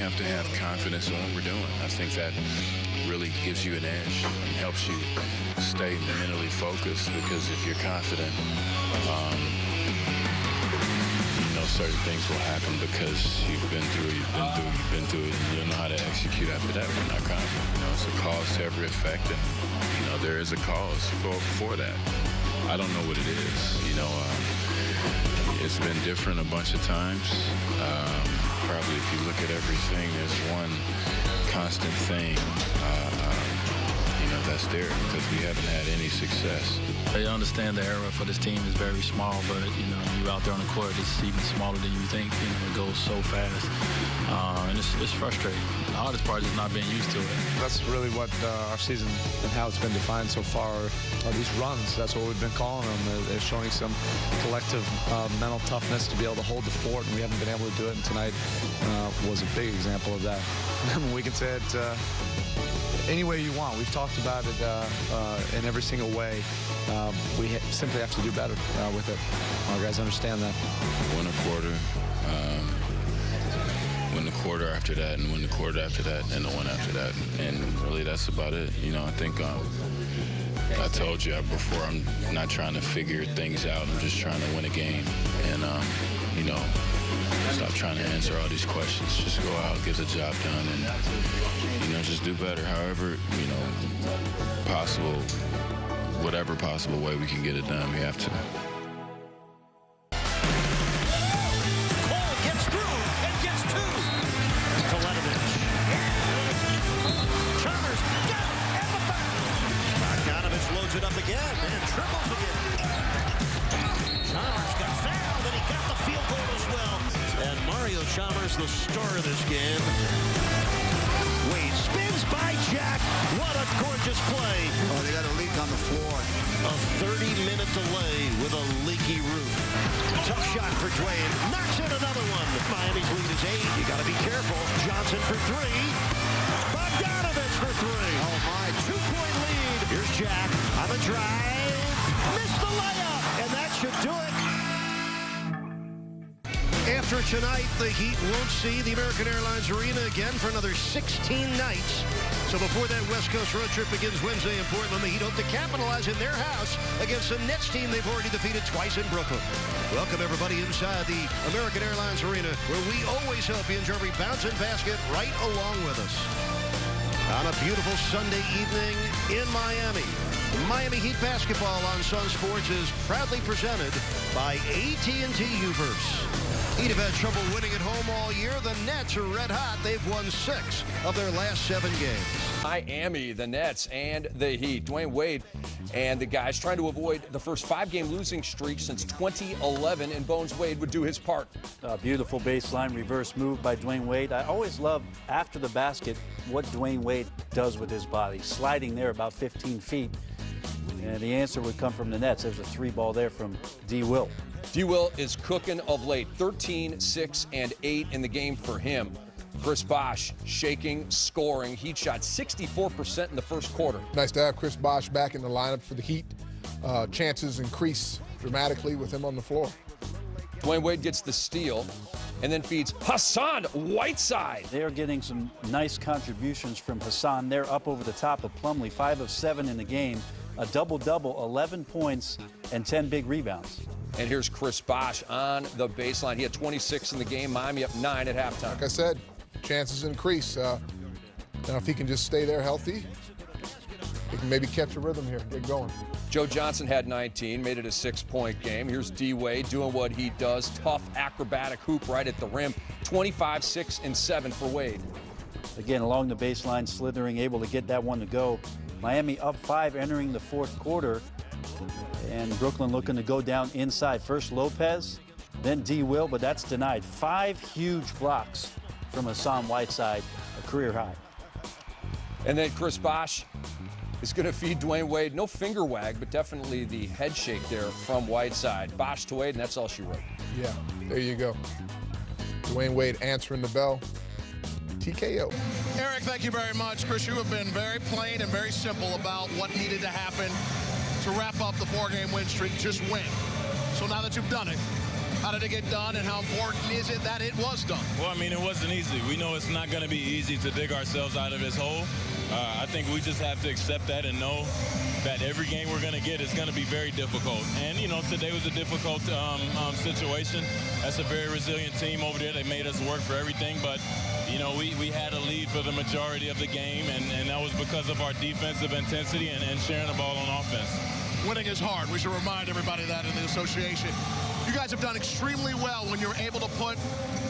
have to have confidence in what we're doing. I think that really gives you an edge and helps you stay mentally focused, because if you're confident, you know certain things will happen because you've been through it, and you don't know how to execute after that when you're not confident. You know, it's a cause to every effect, and you know there is a cause for that. I don't know what it is. You know, it's been different a bunch of times. Probably if you look at everything, there's one constant thing, you know, that's there, because we haven't had any success. I understand the era for this team is very small, but, you know, you're out there on the court, it's even smaller than you think. You know, it goes so fast, and it's frustrating. The hardest part is not being used to it. That's really what our season and how it's been defined so far are these runs. That's what we've been calling them. They're showing some collective mental toughness to be able to hold the fort, and we haven't been able to do it, and tonight was a big example of that. We can say it any way you want. We've talked about it in every single way. We simply have to do better with it. Our guys understand that. Win a quarter, win the quarter after that, and win the quarter after that, and the one after that. And really, that's about it. You know, I think I told you before, I'm not trying to figure things out. I'm just trying to win a game. And, you know, stop trying to answer all these questions. Just go out, get the job done, and, you know, just do better. However, you know, possible, whatever possible way we can get it done, we have to. Cole gets through and gets two. Teletovich. Chalmers down and the foul. Bogdanovich loads it up again and triples again. Chalmers got fouled, and he got the field goal as well. And Mario Chalmers, the star of this game. Wade spins by Jack. What a gorgeous play. Oh, they got a leak on the floor. A 30-minute delay with a leaky roof. Tough shot for Dwayne. Knocks in another one. Miami's lead is 8. You got to be careful. Johnson for 3. Bogdanovich for 3. Oh, my. 2-point lead. Here's Jack on the drive. Missed the layup. And that should do it. After tonight, the Heat won't see the American Airlines Arena again for another 16 nights. So before that West Coast road trip begins Wednesday in Portland, the Heat hope to capitalize in their house against a Nets team they've already defeated twice in Brooklyn. Welcome, everybody, inside the American Airlines Arena, where we always hope you enjoy every bounce and basket right along with us. On a beautiful Sunday evening in Miami, Miami Heat basketball on Sunsports is proudly presented by AT&T Uverse. Heat have had trouble winning at home all year. The Nets are red hot. They've won 6 of their last 7 games. Miami, the Nets, and the Heat. Dwayne Wade and the guys trying to avoid the first 5-game losing streak since 2011, and Bones Wade would do his part. A beautiful baseline reverse move by Dwayne Wade. I always love, after the basket, what Dwayne Wade does with his body. Sliding there about 15 feet, and the answer would come from the Nets. There's a 3-ball there from D. Will. D. Will is cooking of late. 13, 6, and 8 in the game for him. Chris Bosh shaking, scoring. Heat shot 64% in the first quarter. Nice to have Chris Bosh back in the lineup for the Heat. Chances increase dramatically with him on the floor. Dwayne Wade gets the steal and then feeds Hassan Whiteside. They are getting some nice contributions from Hassan. They're up over the top of Plumlee, 5 of 7 in the game. A double-double, 11 points and 10 big rebounds. And here's Chris Bosh on the baseline. He had 26 in the game. Miami up 9 at halftime. Like I said, chances increase. Now, if he can just stay there healthy, he can maybe catch a rhythm here, get going. Joe Johnson had 19, made it a 6-point game. Here's D. Wade doing what he does. Tough, acrobatic hoop right at the rim. 25, 6, and 7 for Wade. Again, along the baseline, slithering, able to get that one to go. Miami up 5 entering the fourth quarter. And Brooklyn looking to go down inside. First Lopez, then D. Will, but that's denied. 5 huge blocks from Hassan Whiteside, a career high. And then Chris Bosh is going to feed Dwayne Wade. No finger wag, but definitely the head shake there from Whiteside. Bosh to Wade, and that's all she wrote. Yeah, there you go. Dwayne Wade answering the bell. TKO. Eric, thank you very much. Chris, you have been very plain and very simple about what needed to happen to wrap up the 4-game win streak. Just win. So now that you've done it, How did it get done, and how important is it that it was done? Well, I mean, it wasn't easy. We know it's not going to be easy to dig ourselves out of this hole. I think we just have to accept that and know that every game we're going to get is going to be very difficult. And, you know, today was a difficult situation. That's a very resilient team over there. They made us work for everything. But, you know, we had a lead for the majority of the game, and that was because of our defensive intensity and sharing the ball on offense. Winning is hard. We should remind everybody that in the association. You guys have done extremely well when you're able to put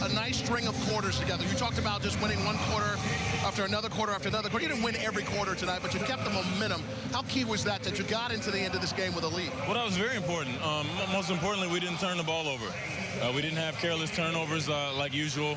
a nice string of quarters together. You talked about just winning one quarter after another quarter after another quarter. You didn't win every quarter tonight, but you kept the momentum. How key was that you got into the end of this game with a lead? Well, that was very important. Most importantly, we didn't turn the ball over. We didn't have careless turnovers like usual.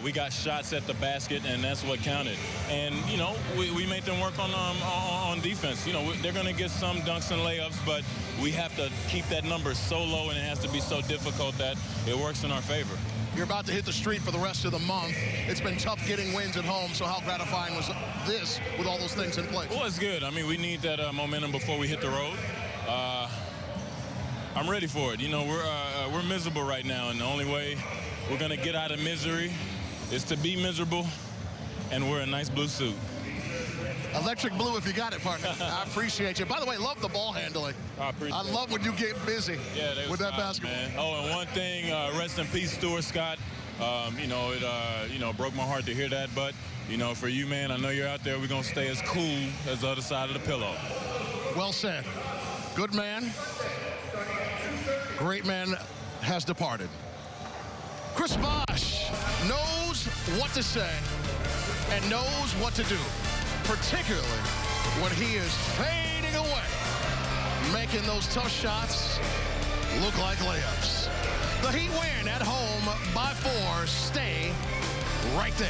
We got shots at the basket, and that's what counted. And, you know, we made them work on defense. You know, they're going to get some dunks and layups, but we have to keep that number so low, and it has to be so difficult that it works in our favor. You're about to hit the street for the rest of the month. It's been tough getting wins at home, so how gratifying was this with all those things in place? Well, it's good. I mean, we need that momentum before we hit the road. I'm ready for it. You know, we're miserable right now, and the only way we're going to get out of misery is to be miserable and wear a nice blue suit. Electric blue if you got it, partner. I appreciate you. By the way, love the ball handling. I love when you get busy with that basketball. Man. Oh, and one thing, rest in peace, Stuart Scott. You know, it broke my heart to hear that, but, you know, for you, man, I know you're out there. We're going to stay as cool as the other side of the pillow. Well said. Good man. Great man has departed. Chris Bosh knows what to say and knows what to do, particularly when he is fading away, making those tough shots look like layups. The Heat win at home by 4. Stay right there.